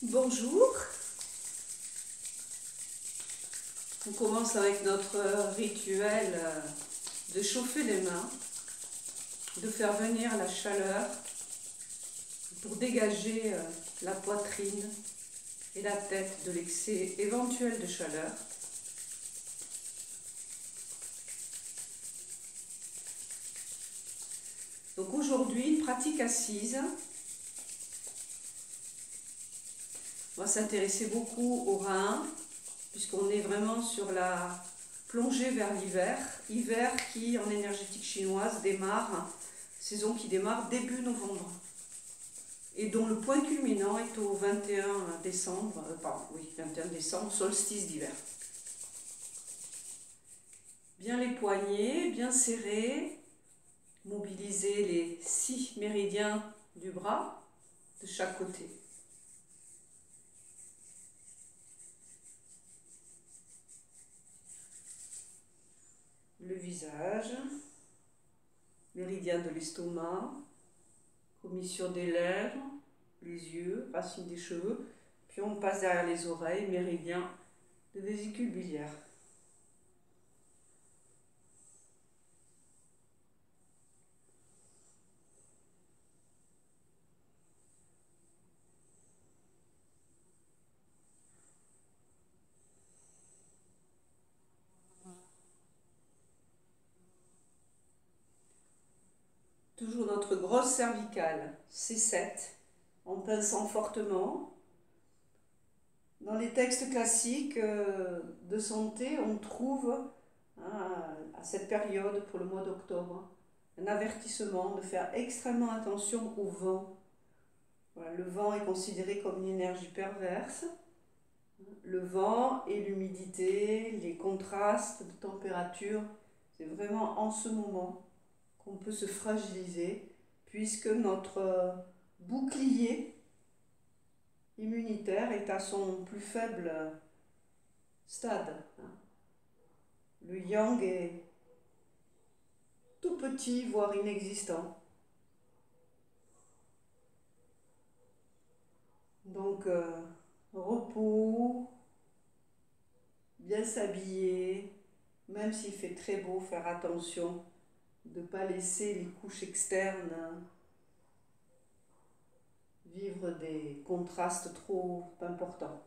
Bonjour, on commence avec notre rituel de chauffer les mains, de faire venir la chaleur pour dégager la poitrine et la tête de l'excès éventuel de chaleur. Donc aujourd'hui, une pratique assise. On va s'intéresser beaucoup aux reins, puisqu'on est vraiment sur la plongée vers l'hiver. Hiver qui, en énergétique chinoise, démarre, saison qui démarre début novembre. Et dont le point culminant est au 21 décembre, 21 décembre, solstice d'hiver. Bien les poignets, bien serrés, mobiliser les 6 méridiens du bras de chaque côté. Le visage, méridien de l'estomac, commissure des lèvres, les yeux, racines des cheveux, puis on passe derrière les oreilles, méridien de vésicule biliaire. Toujours notre grosse cervicale, C7, en pinçant fortement. Dans les textes classiques de santé, on trouve à cette période, pour le mois d'octobre, un avertissement de faire extrêmement attention au vent. Voilà, le vent est considéré comme une énergie perverse. Le vent et l'humidité, les contrastes de température, c'est vraiment en ce moment qu'on peut se fragiliser, puisque notre bouclier immunitaire est à son plus faible stade. Le yang est tout petit, voire inexistant. Donc, repos, bien s'habiller, même s'il fait très beau, faire attention de ne pas laisser les couches externes vivre des contrastes trop importants.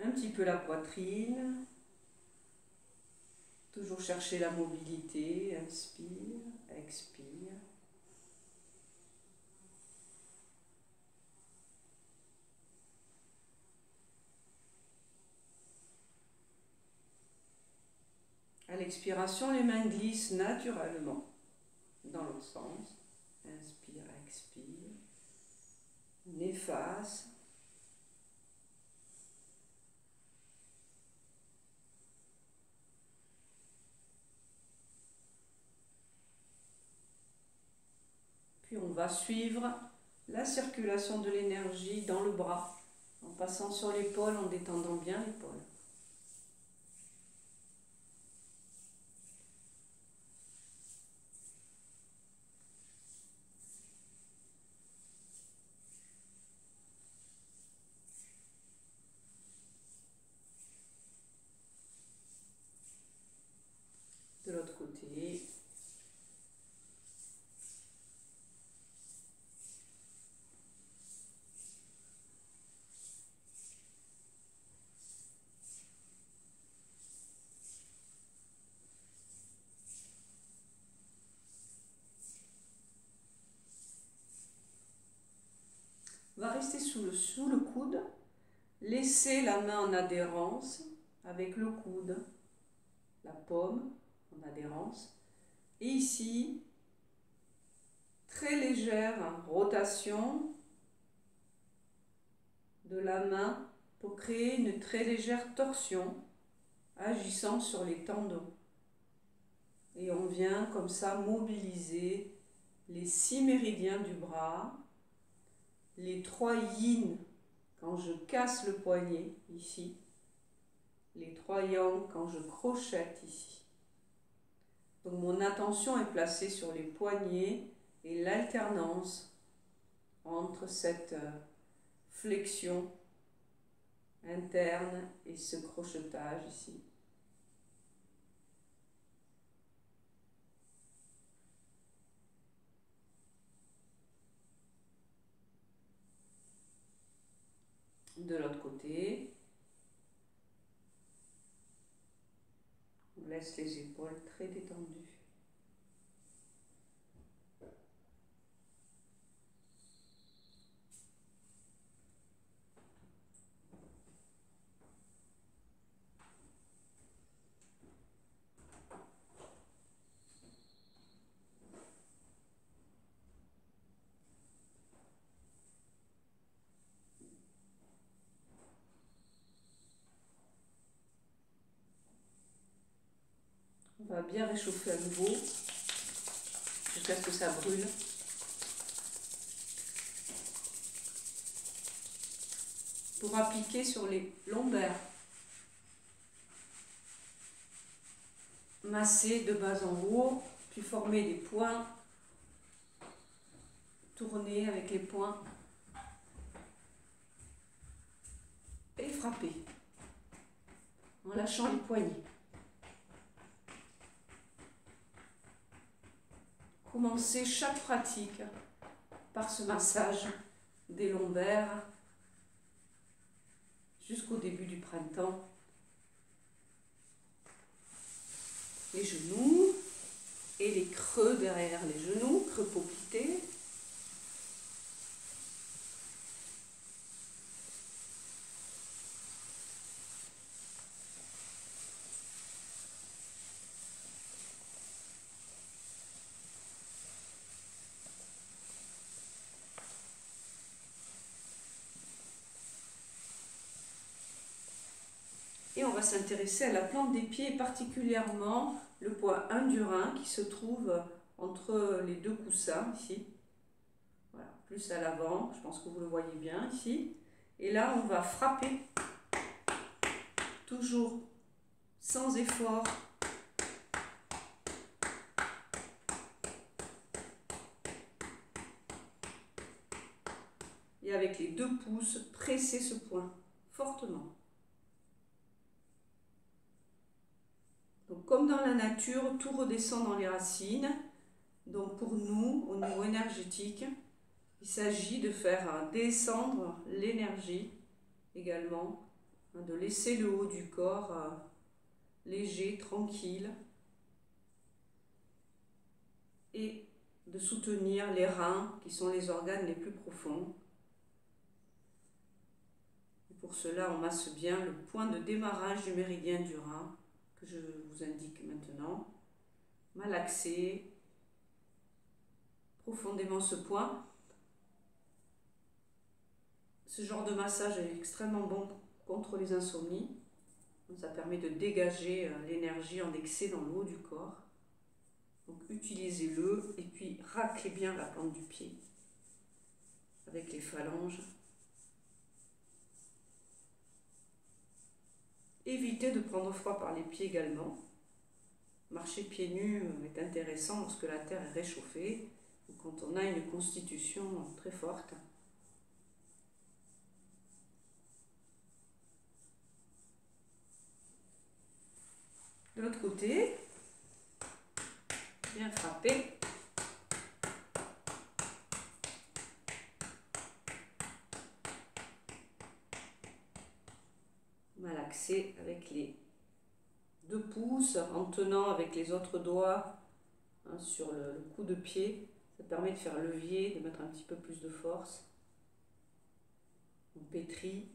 Un petit peu la poitrine, toujours chercher la mobilité, inspire, expire. À l'expiration, les mains glissent naturellement dans l'autre sens. Inspire, expire. On efface. Puis on va suivre la circulation de l'énergie dans le bras, en passant sur l'épaule, en détendant bien l'épaule. De l'autre côté. On va rester sous le coude, laisser la main en adhérence avec le coude, la paume en adhérence. Et ici, très légère rotation de la main pour créer une très légère torsion agissant sur les tendons. Et on vient comme ça mobiliser les 6 méridiens du bras, les 3 yin quand je casse le poignet ici, les 3 yang quand je crochette ici. Donc mon attention est placée sur les poignets et l'alternance entre cette flexion interne et ce crochetage ici. De l'autre côté, on laisse les épaules très détendues. On va bien réchauffer à nouveau jusqu'à ce que ça brûle. Pour appliquer sur les lombaires. Masser de bas en haut, puis former des points. Tourner avec les points. Et frapper. En lâchant les poignets. Commencez chaque pratique par ce massage des lombaires jusqu'au début du printemps. Les genoux et les creux derrière les genoux, creux poplités. Et on va s'intéresser à la plante des pieds, particulièrement le point 1 du rein qui se trouve entre les deux coussins ici. Voilà, plus à l'avant, je pense que vous le voyez bien ici. Et là, on va frapper, toujours sans effort. Et avec les 2 pouces, presser ce point fortement. Donc, comme dans la nature, tout redescend dans les racines. Donc pour nous, au niveau énergétique, il s'agit de faire descendre l'énergie également, de laisser le haut du corps léger, tranquille, et de soutenir les reins qui sont les organes les plus profonds. Et pour cela, on masse bien le point de démarrage du méridien du rein, que je vous indique maintenant. Malaxer profondément ce point. Ce genre de massage est extrêmement bon contre les insomnies. Ça permet de dégager l'énergie en excès dans le haut du corps. Donc utilisez-le et puis raclez bien la plante du pied avec les phalanges. Évitez de prendre froid par les pieds également. Marcher pieds nus est intéressant lorsque la terre est réchauffée ou quand on a une constitution très forte. De l'autre côté, bien frapper. Malaxer avec les 2 pouces en tenant avec les autres doigts sur le coup de pied. Ça permet de faire levier, de mettre un petit peu plus de force. On pétrit.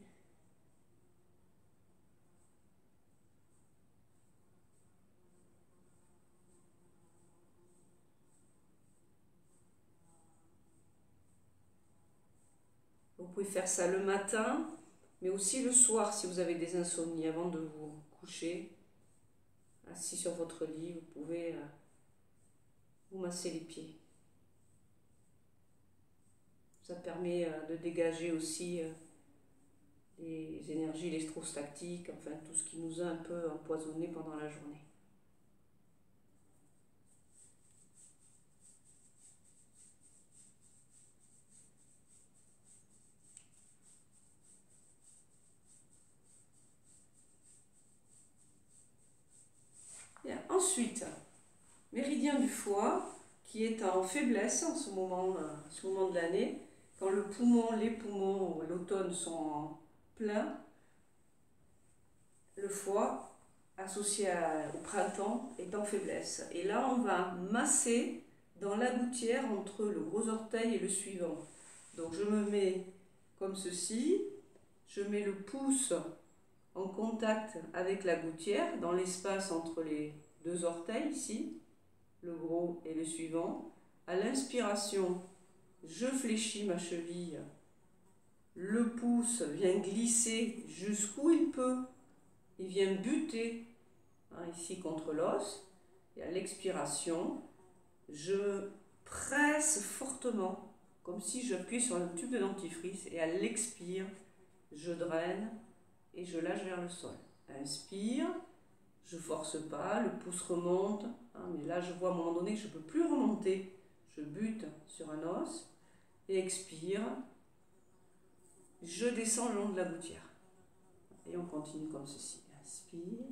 Vous pouvez faire ça le matin, mais aussi le soir si vous avez des insomnies avant de vous coucher. Assis sur votre lit, vous pouvez vous masser les pieds. Ça permet de dégager aussi les énergies électrostatiques, enfin tout ce qui nous a un peu empoisonné pendant la journée. Ensuite, méridien du foie, qui est en faiblesse en ce moment de l'année, quand les poumons, l'automne sont pleins, le foie, associé au printemps, est en faiblesse. Et là, on va masser dans la gouttière entre le gros orteil et le suivant. Donc je me mets comme ceci, je mets le pouce en contact avec la gouttière, dans l'espace entre les deux orteils ici, le gros et le suivant. À l'inspiration, je fléchis ma cheville, le pouce vient glisser jusqu'où il peut, il vient buter ici contre l'os, et à l'expiration, je presse fortement, comme si j'appuie sur un tube de dentifrice, et à l'expire, je draine et je lâche vers le sol. Inspire, je force pas, le pouce remonte, mais là je vois à un moment donné que je ne peux plus remonter, je bute sur un os, et expire, je descends le long de la gouttière. Et on continue comme ceci. Inspire,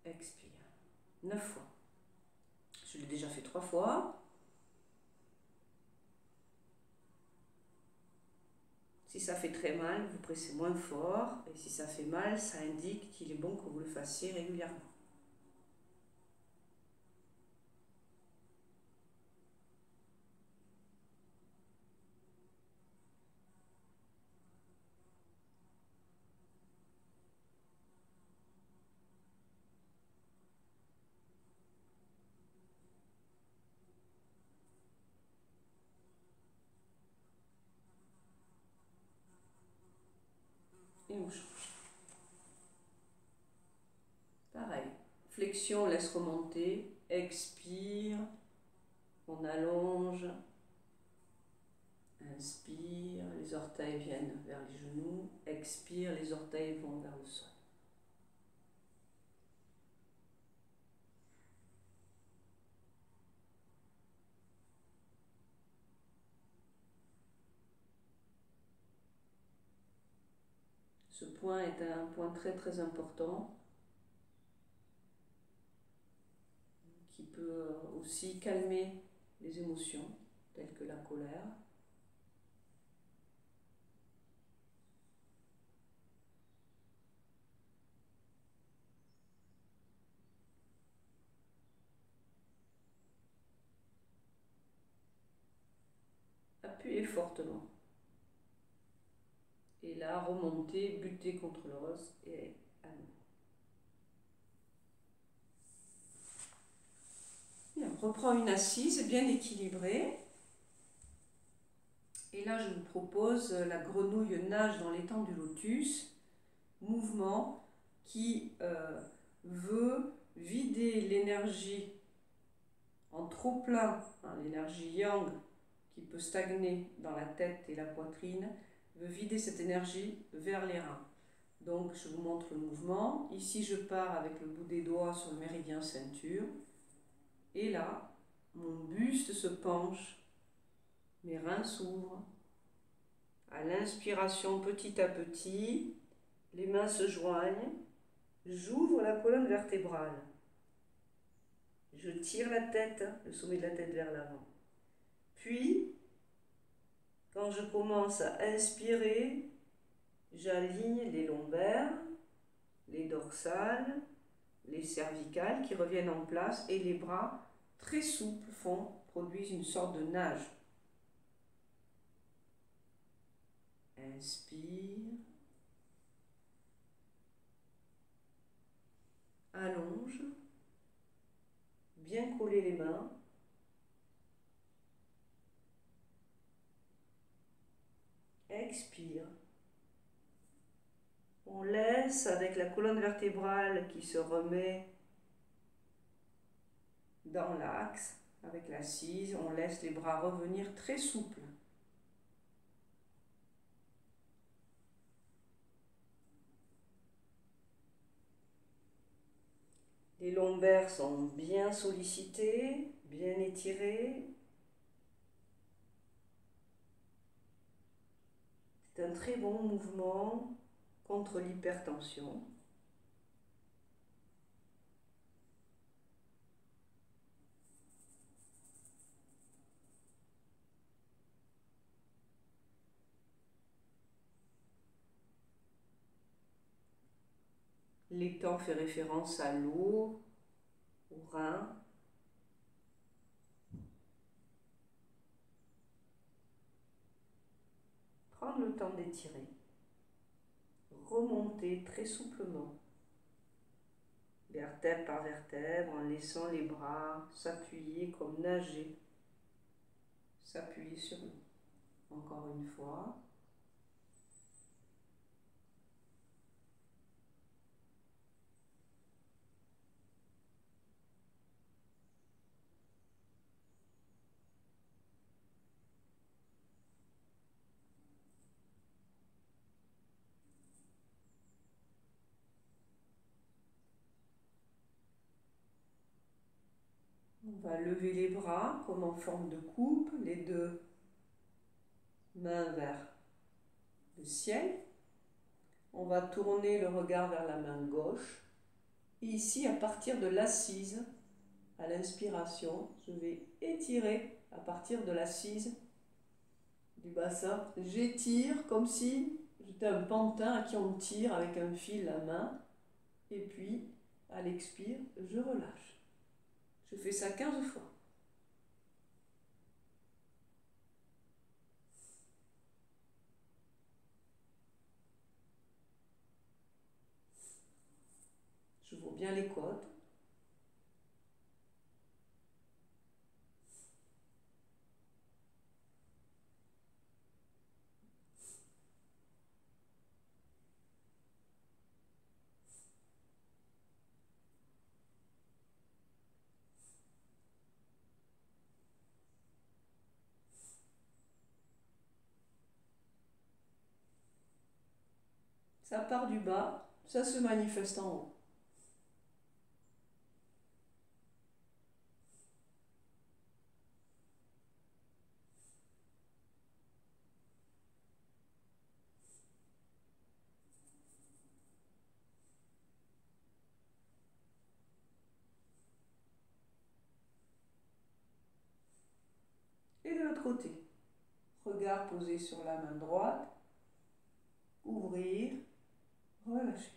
expire. 9 fois. Je l'ai déjà fait 3 fois. Si ça fait très mal, vous pressez moins fort. Et si ça fait mal, ça indique qu'il est bon que vous le fassiez régulièrement. Et on change. Pareil. Flexion, on laisse remonter. Expire. On allonge. Inspire. Les orteils viennent vers les genoux. Expire. Les orteils vont vers le sol. Ce point est un point très très important qui peut aussi calmer les émotions telles que la colère. Appuyez fortement. Et là, remonter, buter contre l'os et à nouveau. On reprend une assise bien équilibrée. Et là, je vous propose la grenouille nage dans l'étang du lotus, mouvement qui veut vider l'énergie en trop plein, l'énergie yang qui peut stagner dans la tête et la poitrine, veut vider cette énergie vers les reins. Donc je vous montre le mouvement. Ici je pars avec le bout des doigts sur le méridien ceinture. Et là, mon buste se penche, mes reins s'ouvrent. À l'inspiration, petit à petit, les mains se joignent. J'ouvre la colonne vertébrale. Je tire la tête, le sommet de la tête vers l'avant. Puis, quand je commence à inspirer, j'aligne les lombaires, les dorsales, les cervicales qui reviennent en place et les bras très souples produisent une sorte de nage. Inspire. Allonge. Bien coller les mains. Expire. On laisse avec la colonne vertébrale qui se remet dans l'axe, avec l'assise, on laisse les bras revenir très souples. Les lombaires sont bien sollicités, bien étirés. C'est un très bon mouvement contre l'hypertension. L'étang fait référence à l'eau, au Rhin. Prendre le temps d'étirer. Remonter très souplement, vertèbre par vertèbre, en laissant les bras s'appuyer comme nager, s'appuyer sur nous. Encore une fois. On va lever les bras comme en forme de coupe, les deux mains vers le ciel. On va tourner le regard vers la main gauche. Et ici, à partir de l'assise, à l'inspiration, je vais étirer à partir de l'assise du bassin. J'étire comme si j'étais un pantin à qui on tire avec un fil la main. Et puis, à l'expire, je relâche. Je fais ça 15 fois. Je vois bien les côtes. Ça part du bas, ça se manifeste en haut. Et de l'autre côté, regard posé sur la main droite, ouvrir, relâcher.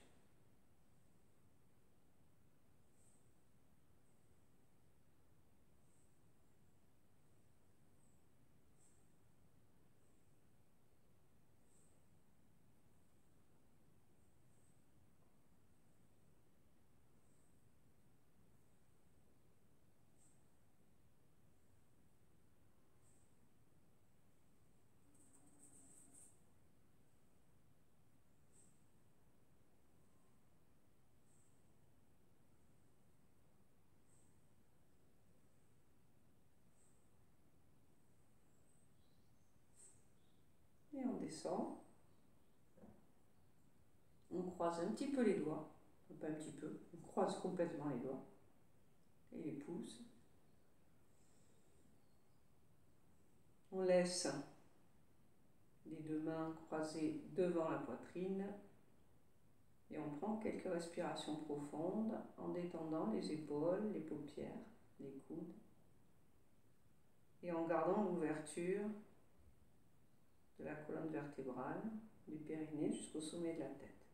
Et on descend. On croise un petit peu les doigts, pas un petit peu, on croise complètement les doigts et les pouces. On laisse les deux mains croisées devant la poitrine et on prend quelques respirations profondes en détendant les épaules, les paupières, les coudes et en gardant l'ouverture de la colonne vertébrale, du périnée jusqu'au sommet de la tête.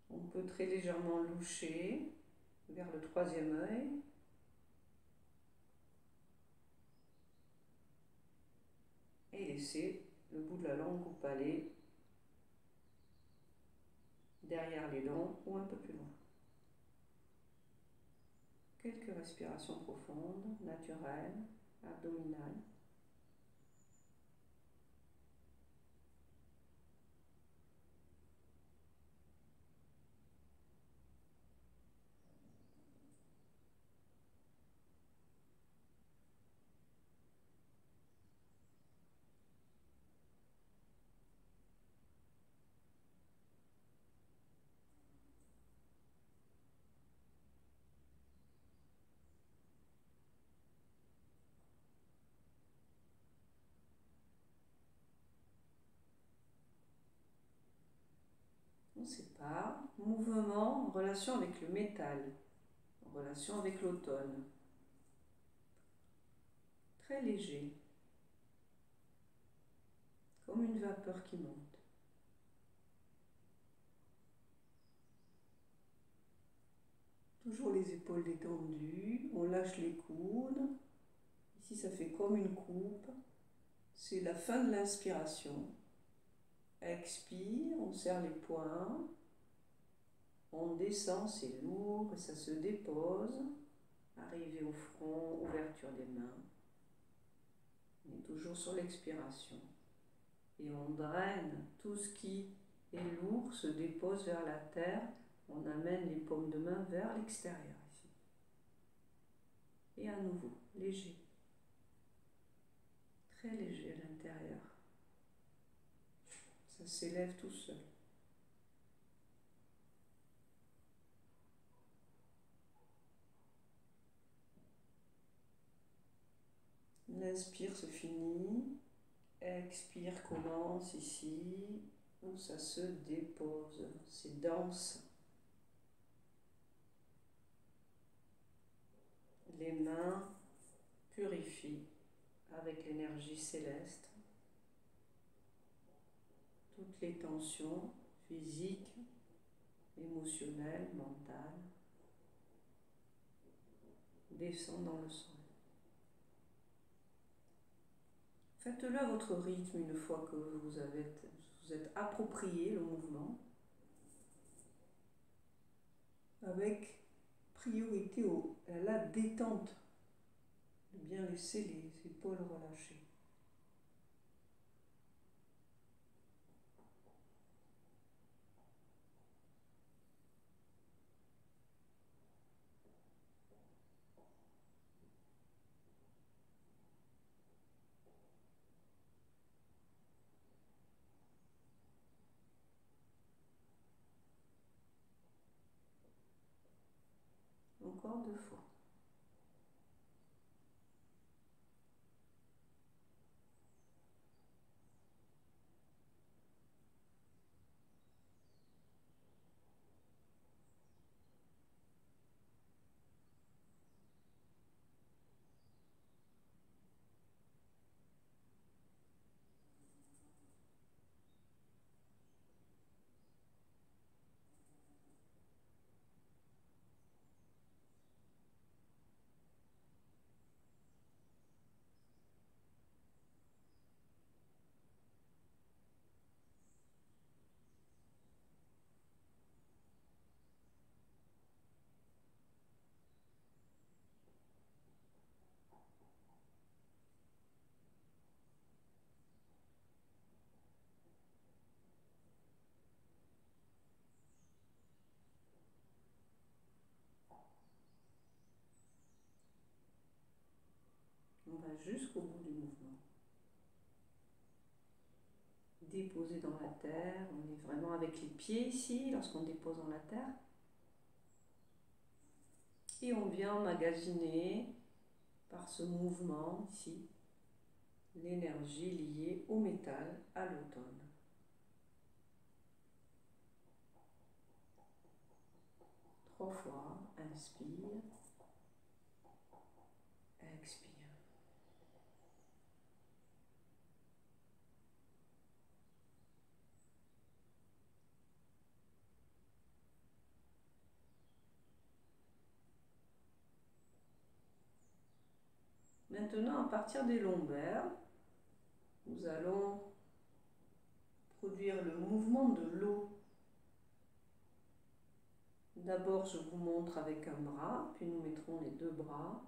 On peut très légèrement loucher vers le troisième œil. Et laisser le bout de la langue au palais, derrière les dents ou un peu plus loin. Quelques respirations profondes, naturelles, abdominales. On sépare. Mouvement en relation avec le métal, en relation avec l'automne. Très léger, comme une vapeur qui monte. Toujours les épaules détendues, on lâche les coudes. Ici, ça fait comme une coupe. C'est la fin de l'inspiration. Expire, on serre les poings. On descend, c'est lourd et ça se dépose. Arrivé au front, ouverture des mains. On est toujours sur l'expiration. Et on draine tout ce qui est lourd, se dépose vers la terre. On amène les paumes de main vers l'extérieur ici. Et à nouveau, léger. Très léger à l'intérieur. Ça s'élève tout seul. L'inspire se finit. Expire commence ici, où ça se dépose. C'est dense. Les mains purifient avec l'énergie céleste toutes les tensions physiques, émotionnelles, mentales descendent dans le sol. Faites-le à votre rythme une fois que vous êtes approprié le mouvement, avec priorité à la détente, de bien laisser les épaules relâchées. Encore 2 fois. On va jusqu'au bout du mouvement. Déposer dans la terre, on est vraiment avec les pieds ici lorsqu'on dépose dans la terre. Et on vient emmagasiner par ce mouvement ici l'énergie liée au métal, à l'automne. Trois fois, inspire, expire. Maintenant, à partir des lombaires, nous allons produire le mouvement de l'eau. D'abord, je vous montre avec un bras, puis nous mettrons les 2 bras.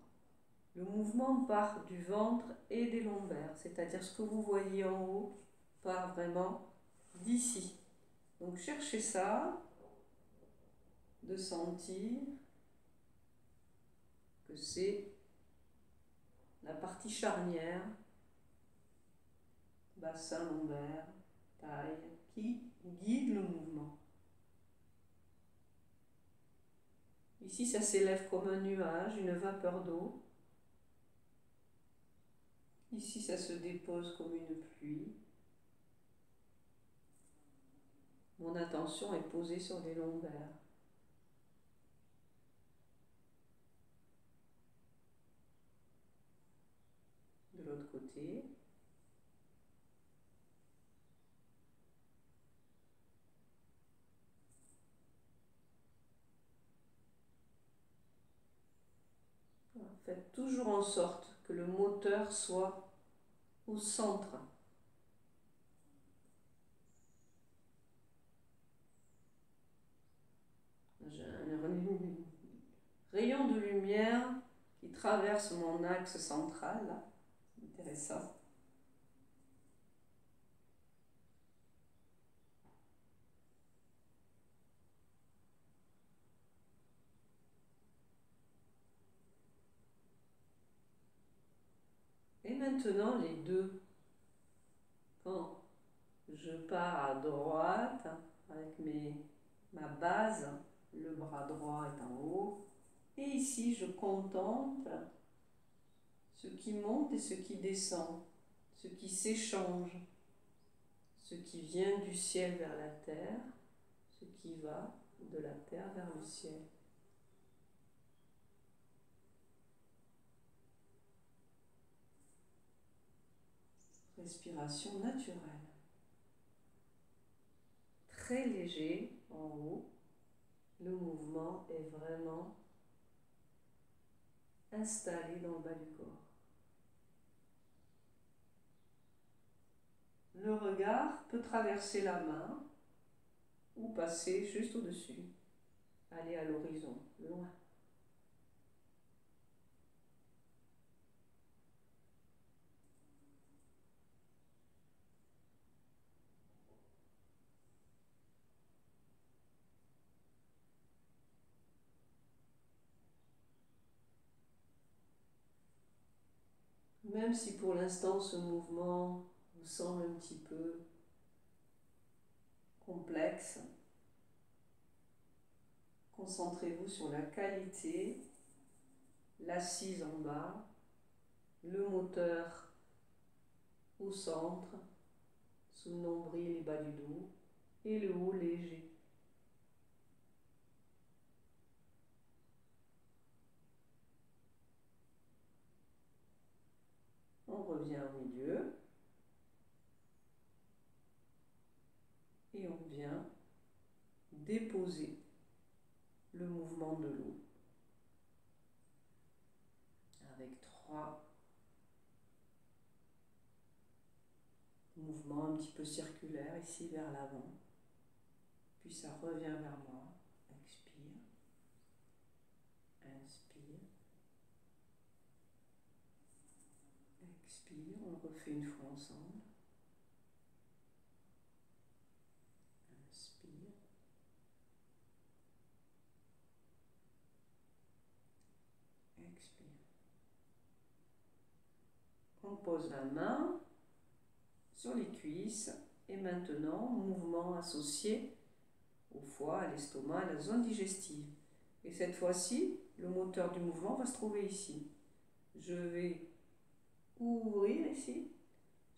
Le mouvement part du ventre et des lombaires, c'est-à-dire ce que vous voyez en haut part vraiment d'ici. Donc cherchez ça, de sentir que c'est la partie charnière, bassin, lombaire, taille, qui guide le mouvement. Ici, ça s'élève comme un nuage, une vapeur d'eau. Ici, ça se dépose comme une pluie. Mon attention est posée sur les lombaires. De l'autre côté. Faites toujours en sorte que le moteur soit au centre. J'ai un rayon de lumière qui traverse mon axe central, là. Intéressant. Et maintenant, les deux. Quand je pars à droite, avec ma base, le bras droit est en haut. Et ici, je contemple ce qui monte et ce qui descend, ce qui s'échange, ce qui vient du ciel vers la terre, ce qui va de la terre vers le ciel. Respiration naturelle. Très léger en haut, le mouvement est vraiment installé dans le bas du corps. Le regard peut traverser la main ou passer juste au-dessus, aller à l'horizon, loin. Même si pour l'instant ce mouvement vous semble un petit peu complexe, concentrez-vous sur la qualité, l'assise en bas, le moteur au centre, sous le nombril et bas du dos, et le haut léger. On revient au milieu et on vient déposer le mouvement de l'eau avec 3 mouvements un petit peu circulaires ici vers l'avant, puis ça revient vers moi. Expire, inspire, expire, on refait une fois ensemble. Inspire, expire. On pose la main sur les cuisses et maintenant, mouvement associé au foie, à l'estomac, à la zone digestive. Et cette fois-ci, le moteur du mouvement va se trouver ici. Je vais ouvrir ici,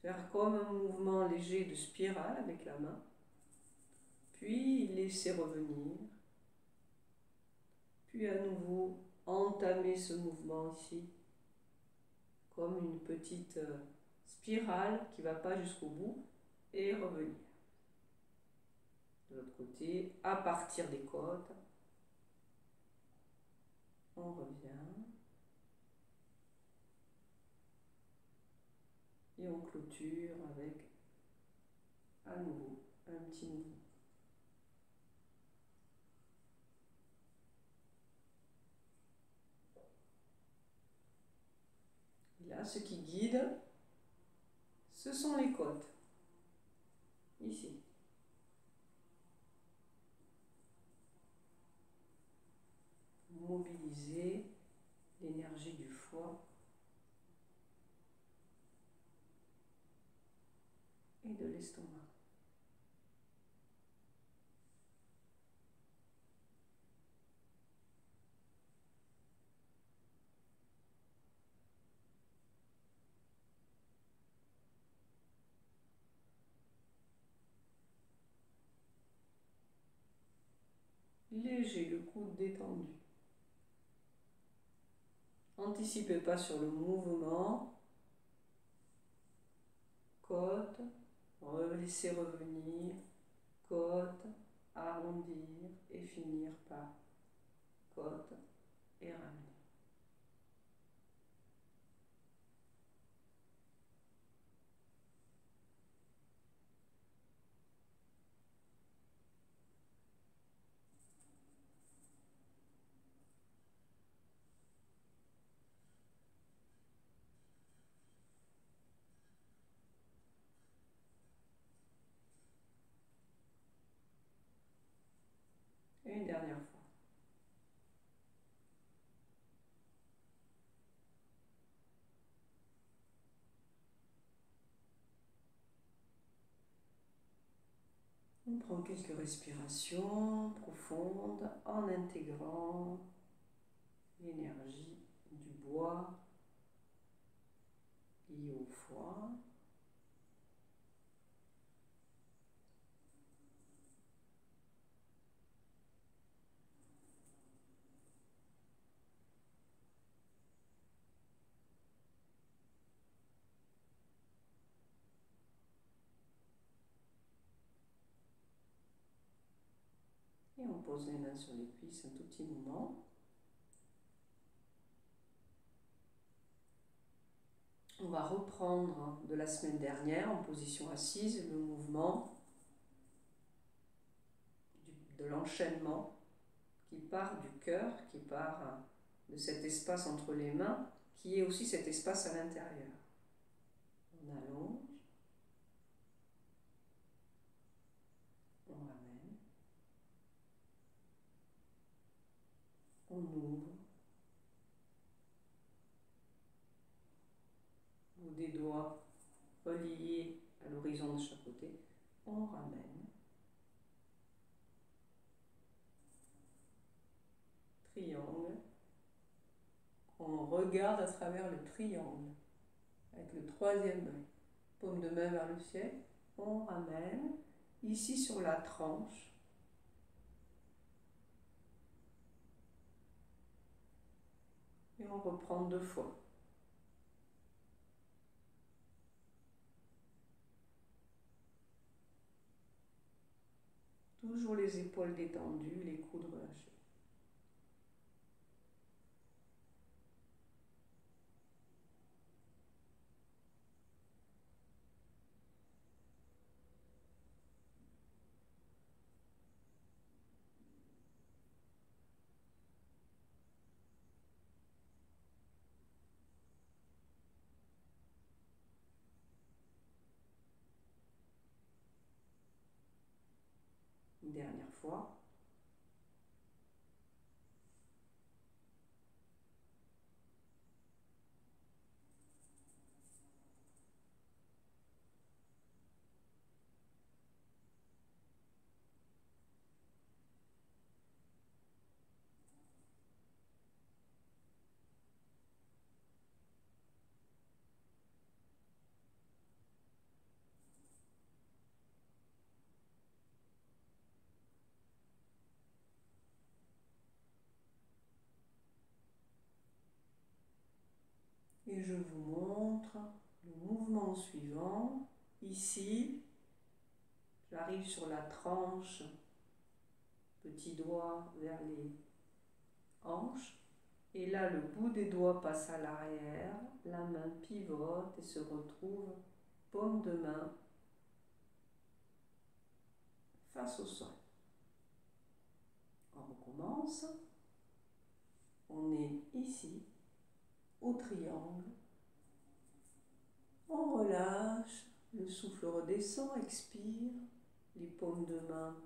faire comme un mouvement léger de spirale avec la main, puis laisser revenir, puis à nouveau entamer ce mouvement ici, comme une petite spirale qui ne va pas jusqu'au bout, et revenir. De l'autre côté, à partir des côtes, on revient. Et on clôture avec à nouveau un petit mouvement. Et là, ce qui guide, ce sont les côtes. Ici. Mobiliser l'énergie du foie et de l'estomac. Léger, le coude détendu. Anticipez pas sur le mouvement. Côte, laissez revenir. Côte, arrondir et finir par côte et ramener. On prend quelques respirations profondes en intégrant l'énergie du bois liée au foie. Et on pose les mains sur les cuisses un tout petit moment. On va reprendre de la semaine dernière en position assise le mouvement de l'enchaînement qui part du cœur, qui part de cet espace entre les mains, qui est aussi cet espace à l'intérieur. On allonge, on ramène, on ouvre, bout des doigts reliés à l'horizon de chaque côté, on ramène, triangle, on regarde à travers le triangle, avec le troisième œil, paume de main vers le ciel, on ramène, ici sur la tranche, et on reprend 2 fois. Toujours les épaules détendues, les coudes relâchés. Une dernière fois. Et je vous montre le mouvement suivant. Ici, j'arrive sur la tranche, petit doigt vers les hanches. Et là, le bout des doigts passe à l'arrière, la main pivote et se retrouve paume de main face au sol. On recommence. On est ici, au triangle. On relâche, le souffle redescend, expire. Les paumes de main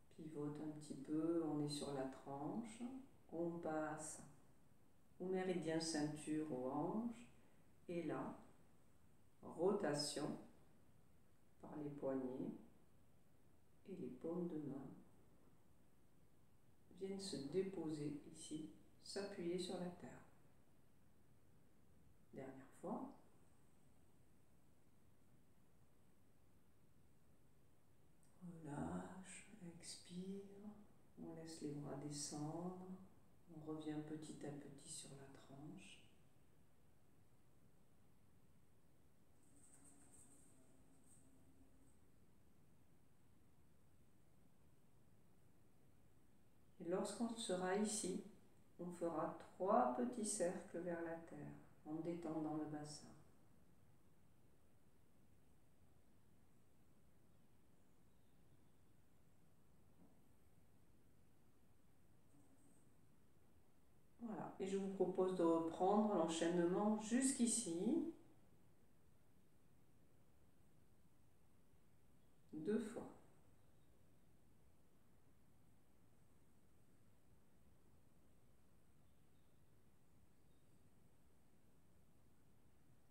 pivotent un petit peu, on est sur la tranche. On passe au méridien ceinture, aux hanches. Et là, rotation par les poignets et les paumes de main viennent se déposer ici, s'appuyer sur la terre. Dernière fois. Relâche, expire, on laisse les bras descendre, on revient petit à petit sur la tranche. Et lorsqu'on sera ici, on fera 3 petits cercles vers la terre en détendant le bassin. Voilà, et je vous propose de reprendre l'enchaînement jusqu'ici, 2 fois.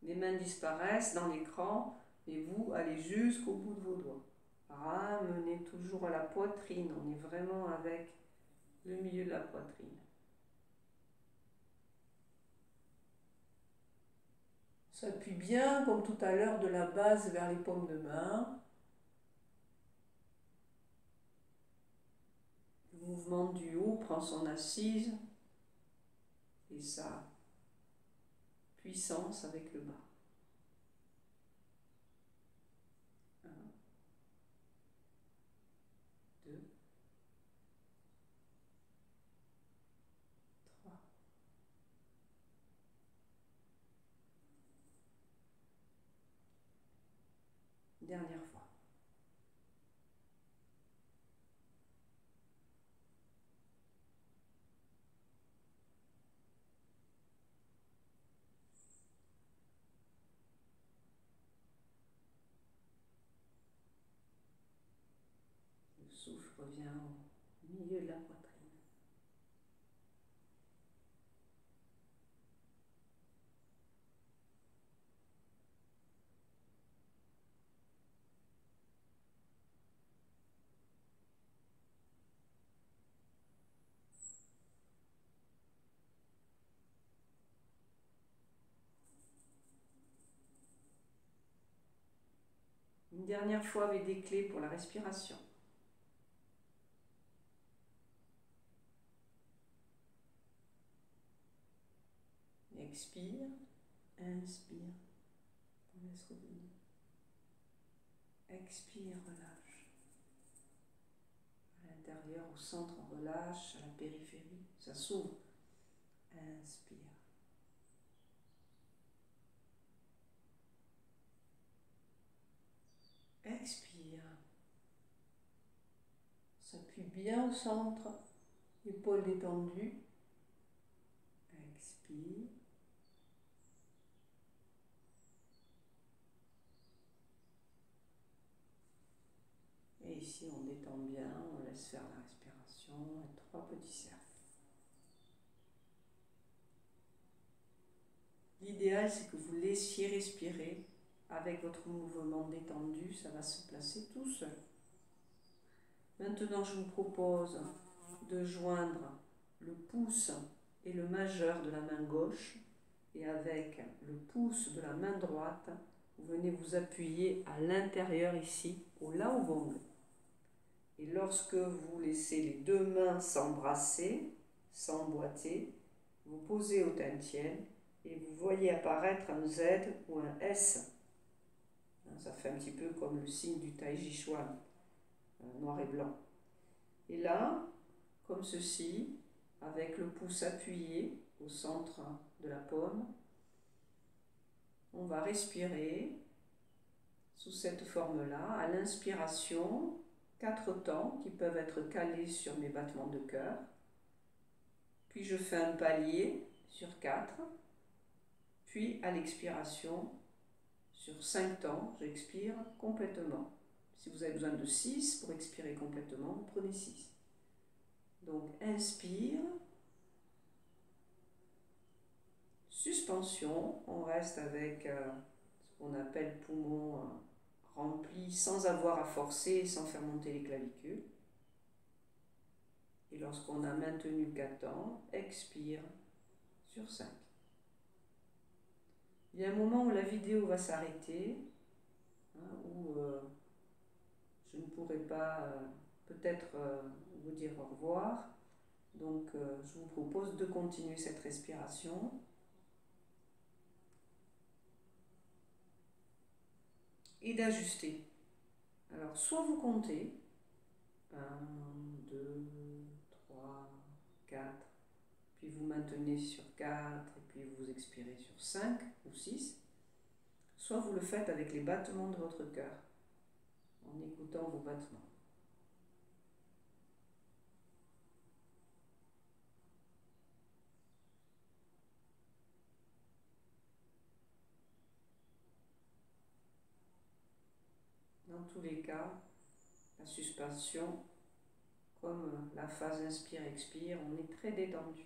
Les mains disparaissent dans l'écran et vous allez jusqu'au bout de vos doigts. Ramenez toujours à la poitrine. On est vraiment avec le milieu de la poitrine. S'appuie bien, comme tout à l'heure, de la base vers les paumes de main. Le mouvement du haut prend son assise et sa puissance avec le bas. 1, 2, 3. Dernière fois. Le souffle revient au milieu de la poitrine. Une dernière fois avec des clés pour la respiration. Expire, inspire, on laisse revenir. Expire, relâche. À l'intérieur, au centre, on relâche, à la périphérie, ça s'ouvre. Inspire. Expire. S'appuie bien au centre, épaules détendues. Expire. Et ici, on détend bien, on laisse faire la respiration, et 3 petits cercles. L'idéal, c'est que vous laissiez respirer avec votre mouvement détendu, ça va se placer tout seul. Maintenant, je vous propose de joindre le pouce et le majeur de la main gauche et avec le pouce de la main droite, vous venez vous appuyer à l'intérieur ici, au lao gong. Et lorsque vous laissez les deux mains s'embrasser, s'emboîter, vous posez au tantien et vous voyez apparaître un Z ou un S. Ça fait un petit peu comme le signe du Tai Chi Chuan, noir et blanc. Et là, comme ceci, avec le pouce appuyé au centre de la paume, on va respirer sous cette forme-là. À l'inspiration, 4 temps qui peuvent être calés sur mes battements de cœur. Puis je fais un palier sur 4. Puis à l'expiration, sur 5 temps, j'expire complètement. Si vous avez besoin de 6 pour expirer complètement, vous prenez 6. Donc inspire, suspension, on reste avec ce qu'on appelle poumon rempli sans avoir à forcer et sans faire monter les clavicules. Et lorsqu'on a maintenu 4 temps, expire sur 5. Il y a un moment où la vidéo va s'arrêter, où je ne pourrai pas peut-être vous dire au revoir. Donc je vous propose de continuer cette respiration. Et d'ajuster. Alors soit vous comptez 1, 2, 3, 4, puis vous maintenez sur 4 et puis vous expirez sur 5 ou 6, soit vous le faites avec les battements de votre cœur, en écoutant vos battements. Dans tous les cas, la suspension, comme la phase inspire-expire, on est très détendu.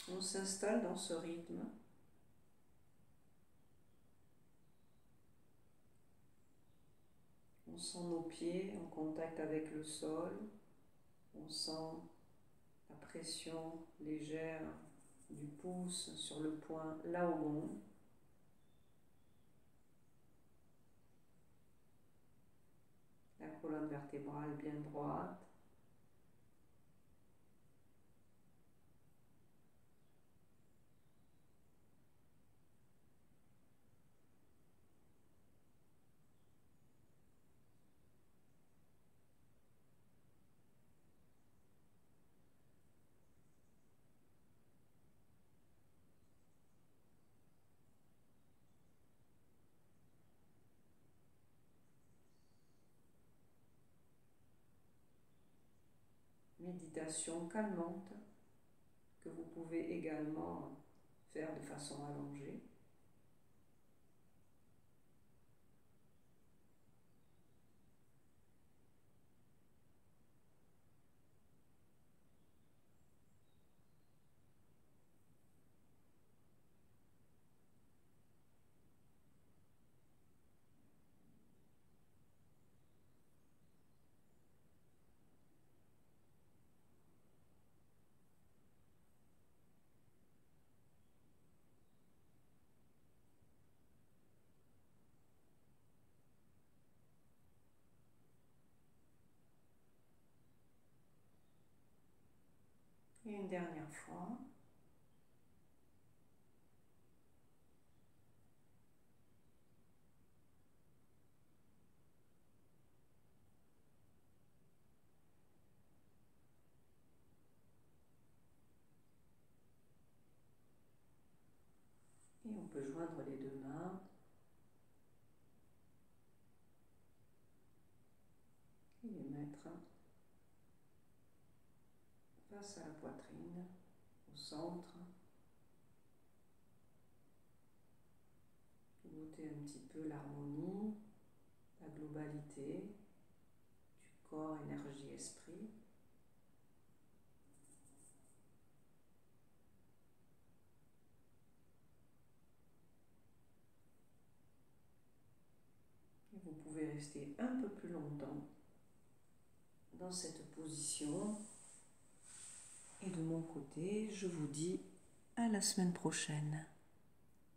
On s'installe dans ce rythme. On sent nos pieds en contact avec le sol. On sent la pression légère du pouce sur le point Laogon. La colonne vertébrale bien droite. Méditation calmante que vous pouvez également faire de façon allongée. Et une dernière fois. Et on peut joindre les deux mains et les mettre face à la poitrine, au centre. Goûter un petit peu l'harmonie, la globalité du corps, énergie, esprit. Et vous pouvez rester un peu plus longtemps dans cette position. Et de mon côté, je vous dis à la semaine prochaine.